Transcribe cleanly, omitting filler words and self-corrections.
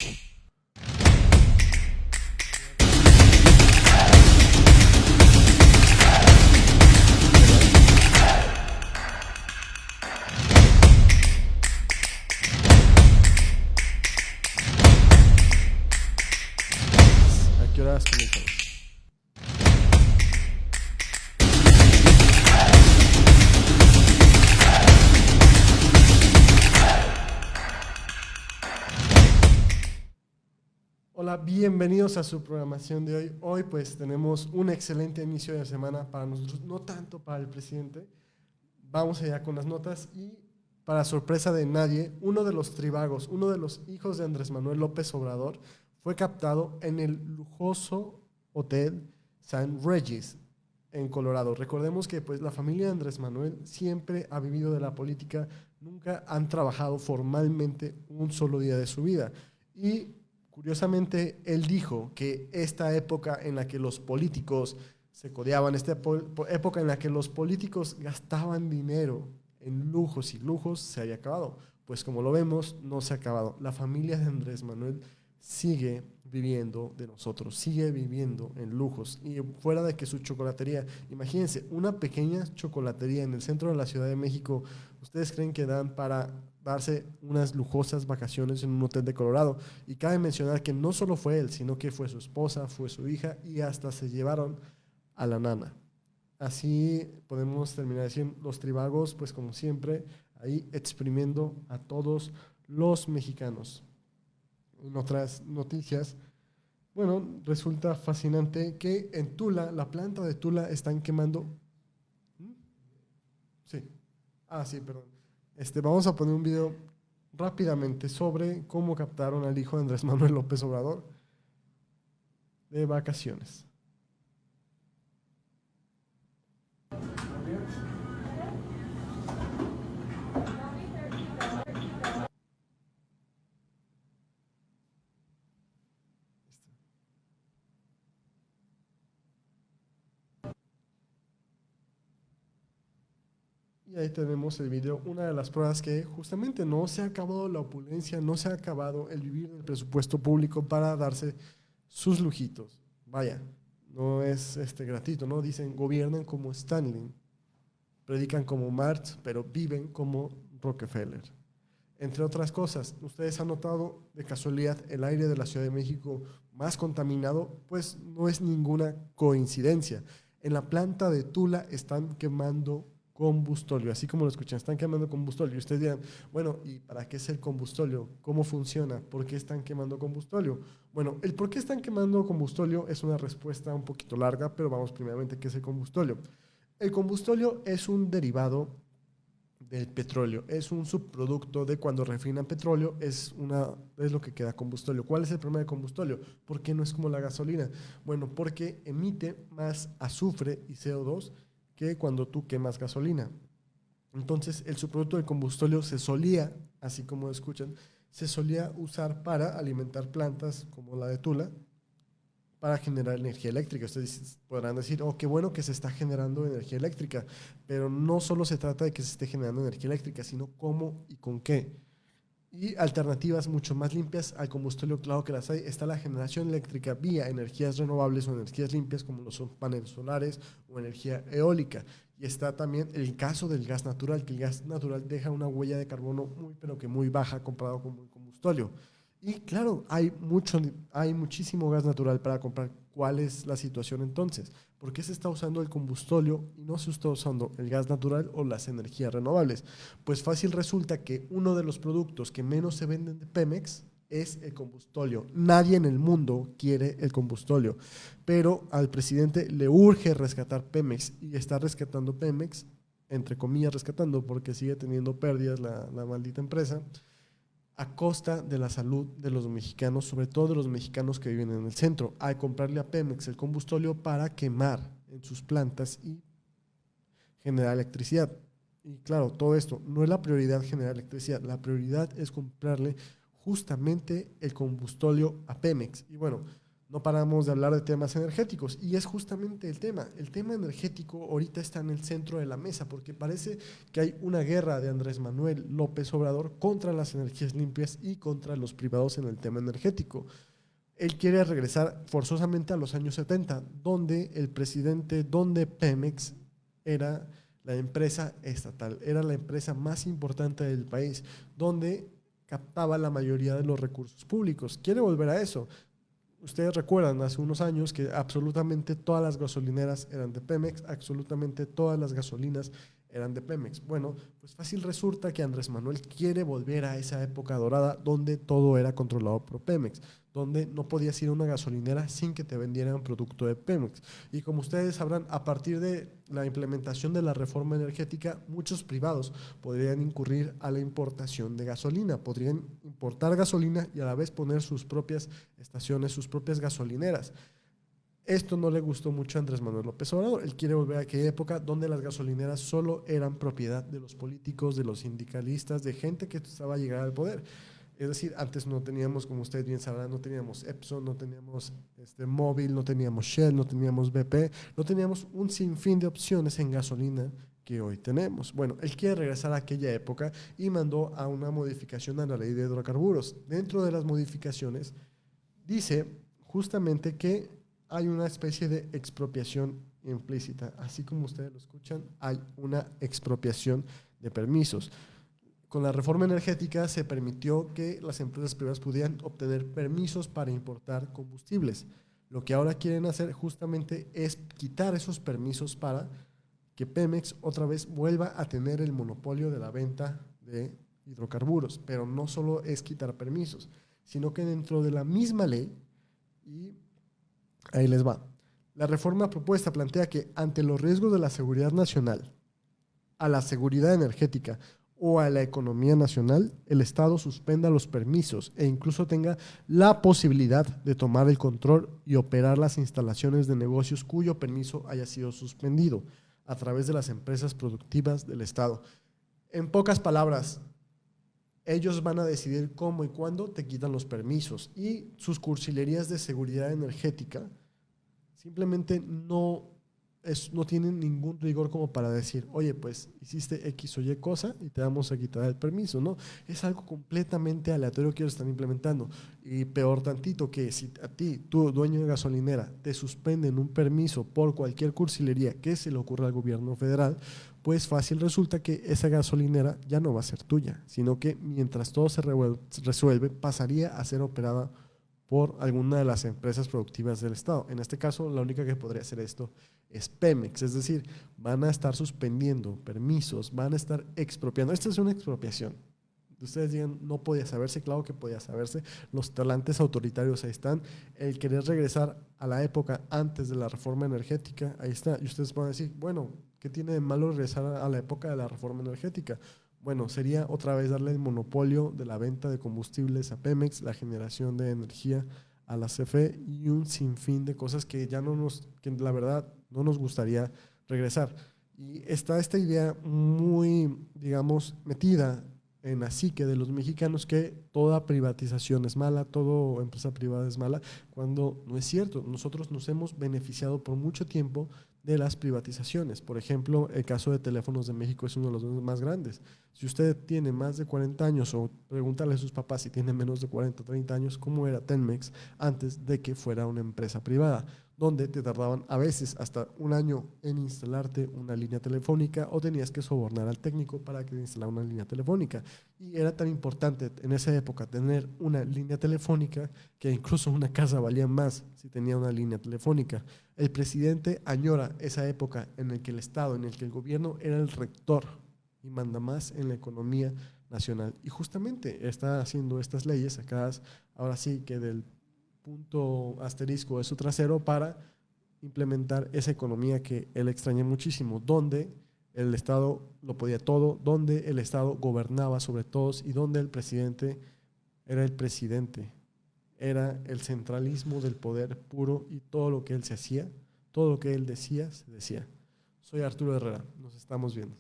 ¿A qué horas comenzamos? Hola, bienvenidos a su programación de hoy. Hoy pues tenemos un excelente inicio de semana para nosotros, no tanto para el presidente. Vamos allá con las notas y para sorpresa de nadie, uno de los tribagos, uno de los hijos de Andrés Manuel López Obrador fue captado en el lujoso hotel St. Regis en Colorado. Recordemos que pues la familia de Andrés Manuel siempre ha vivido de la política, nunca han trabajado formalmente un solo día de su vida. Y curiosamente, él dijo que esta época en la que los políticos se codeaban, esta época en la que los políticos gastaban dinero en lujos y lujos, se había acabado. Pues como lo vemos, no se ha acabado. La familia de Andrés Manuel sigue viviendo de nosotros, sigue viviendo en lujos. Y fuera de que su chocolatería, imagínense, una pequeña chocolatería en el centro de la Ciudad de México, ¿ustedes creen que dan para darse unas lujosas vacaciones en un hotel de Colorado? Y cabe mencionar que no solo fue él, sino que fue su esposa, fue su hija y hasta se llevaron a la nana. Así podemos terminar diciendo los tribagos, pues como siempre, ahí exprimiendo a todos los mexicanos. En otras noticias, bueno, resulta fascinante que en Tula, la planta de Tula, están quemando. Sí. Sí, perdón. Vamos a poner un video rápidamente sobre cómo captaron al hijo de Andrés Manuel López Obrador de vacaciones. Y ahí tenemos el video, una de las pruebas que justamente no se ha acabado la opulencia, no se ha acabado el vivir del presupuesto público para darse sus lujitos. Vaya, no es gratuito, ¿no? Dicen, gobiernan como Stanley, predican como Marx, pero viven como Rockefeller. Entre otras cosas, ¿ustedes han notado de casualidad el aire de la Ciudad de México más contaminado? Pues no es ninguna coincidencia. En la planta de Tula están quemando combustóleo, así como lo escuchan, están quemando combustóleo. Y ustedes dirán, bueno, ¿y para qué es el combustóleo? ¿Cómo funciona? ¿Por qué están quemando combustóleo? Bueno, el por qué están quemando combustóleo es una respuesta un poquito larga, pero vamos primeramente, ¿qué es el combustóleo? El combustóleo es un derivado del petróleo, es un subproducto de cuando refinan petróleo, es lo que queda combustóleo. ¿Cuál es el problema de combustóleo? ¿Por qué no es como la gasolina? Bueno, porque emite más azufre y CO2 que cuando tú quemas gasolina. Entonces, el subproducto del combustóleo se solía, así como escuchan, se solía usar para alimentar plantas como la de Tula, para generar energía eléctrica. Ustedes podrán decir, oh, qué bueno que se está generando energía eléctrica, pero no solo se trata de que se esté generando energía eléctrica, sino cómo y con qué. Y alternativas mucho más limpias al combustóleo, claro que las hay. Está la generación eléctrica vía energías renovables o energías limpias, como lo son paneles solares o energía eólica. Y está también el caso del gas natural, que el gas natural deja una huella de carbono pero que muy baja comparado con el combustóleo. Y claro, hay muchísimo gas natural para comprar. ¿Cuál es la situación entonces? ¿Por qué se está usando el combustóleo y no se está usando el gas natural o las energías renovables? Pues fácil resulta que uno de los productos que menos se venden de Pemex es el combustóleo. Nadie en el mundo quiere el combustóleo, pero al presidente le urge rescatar Pemex y está rescatando Pemex, entre comillas rescatando, porque sigue teniendo pérdidas la maldita empresa, a costa de la salud de los mexicanos, sobre todo de los mexicanos que viven en el centro, al comprarle a Pemex el combustóleo para quemar en sus plantas y generar electricidad. Y claro, todo esto no es la prioridad generar electricidad, la prioridad es comprarle justamente el combustóleo a Pemex. Y bueno, no paramos de hablar de temas energéticos y es justamente el tema. El tema energético ahorita está en el centro de la mesa porque parece que hay una guerra de Andrés Manuel López Obrador contra las energías limpias y contra los privados en el tema energético. Él quiere regresar forzosamente a los años 70, donde Pemex era la empresa estatal, era la empresa más importante del país, donde captaba la mayoría de los recursos públicos. Quiere volver a eso. Ustedes recuerdan hace unos años que absolutamente todas las gasolineras eran de Pemex, absolutamente todas las gasolinas eran de Pemex. Bueno, pues fácil resulta que Andrés Manuel quiere volver a esa época dorada donde todo era controlado por Pemex, donde no podías ir a una gasolinera sin que te vendieran producto de Pemex. Y como ustedes sabrán, a partir de la implementación de la reforma energética, muchos privados podrían incurrir a la importación de gasolina, podrían importar gasolina y a la vez poner sus propias estaciones, sus propias gasolineras. Esto no le gustó mucho a Andrés Manuel López Obrador. Él quiere volver a aquella época donde las gasolineras solo eran propiedad de los políticos, de los sindicalistas, de gente que estaba a llegar al poder. Es decir, antes no teníamos, como ustedes bien sabrán, no teníamos Epson, no teníamos Móvil, no teníamos Shell, no teníamos BP, no teníamos un sinfín de opciones en gasolina que hoy tenemos. Bueno, él quiere regresar a aquella época y mandó a una modificación a la ley de hidrocarburos. Dentro de las modificaciones dice justamente que hay una especie de expropiación implícita. Así como ustedes lo escuchan, hay una expropiación de permisos. Con la reforma energética se permitió que las empresas privadas pudieran obtener permisos para importar combustibles. Lo que ahora quieren hacer justamente es quitar esos permisos para que Pemex otra vez vuelva a tener el monopolio de la venta de hidrocarburos. Pero no solo es quitar permisos, sino que dentro de la misma ley, y ahí les va, la reforma propuesta plantea que ante los riesgos de la seguridad nacional, a la seguridad energética o a la economía nacional, el Estado suspenda los permisos e incluso tenga la posibilidad de tomar el control y operar las instalaciones de negocios cuyo permiso haya sido suspendido a través de las empresas productivas del Estado. En pocas palabras, ellos van a decidir cómo y cuándo te quitan los permisos y sus cursilerías de seguridad energética simplemente no tienen ningún rigor como para decir, oye, pues hiciste X o Y cosa y te vamos a quitar el permiso, ¿no? Es algo completamente aleatorio que ellos están implementando. Y peor tantito que si a ti, tú, dueño de gasolinera, te suspenden un permiso por cualquier cursilería que se le ocurra al gobierno federal, pues fácil resulta que esa gasolinera ya no va a ser tuya, sino que mientras todo se resuelve, pasaría a ser operada por alguna de las empresas productivas del Estado. En este caso, la única que podría hacer esto es Pemex, es decir, van a estar suspendiendo permisos, van a estar expropiando. Esta es una expropiación. Ustedes digan, no podía saberse, claro que podía saberse. Los talantes autoritarios ahí están. El querer regresar a la época antes de la reforma energética, ahí está. Y ustedes van a decir, bueno, ¿qué tiene de malo regresar a la época de la reforma energética? Bueno, sería otra vez darle el monopolio de la venta de combustibles a Pemex, la generación de energía a la CFE y un sinfín de cosas que ya que la verdad no nos gustaría regresar. Y está esta idea muy, digamos, metida en la psique de los mexicanos que toda privatización es mala, toda empresa privada es mala, cuando no es cierto. Nosotros nos hemos beneficiado por mucho tiempo de las privatizaciones. Por ejemplo, el caso de Teléfonos de México es uno de los más grandes. Si usted tiene más de 40 años o pregúntale a sus papás si tienen menos de 40 o 30 años, cómo era Telmex antes de que fuera una empresa privada, donde te tardaban a veces hasta un año en instalarte una línea telefónica o tenías que sobornar al técnico para que te instalara una línea telefónica. Y era tan importante en esa época tener una línea telefónica que incluso una casa valía más si tenía una línea telefónica. El presidente añora esa época en la que el Estado, en el que el gobierno era el rector y manda más en la economía nacional. Y justamente está haciendo estas leyes sacadas ahora sí que del punto asterisco de su trasero para implementar esa economía que él extraña muchísimo, donde el Estado lo podía todo, donde el Estado gobernaba sobre todos y donde el presidente, era el centralismo del poder puro y todo lo que él se hacía, todo lo que él decía, se decía. Soy Arturo Herrera, nos estamos viendo.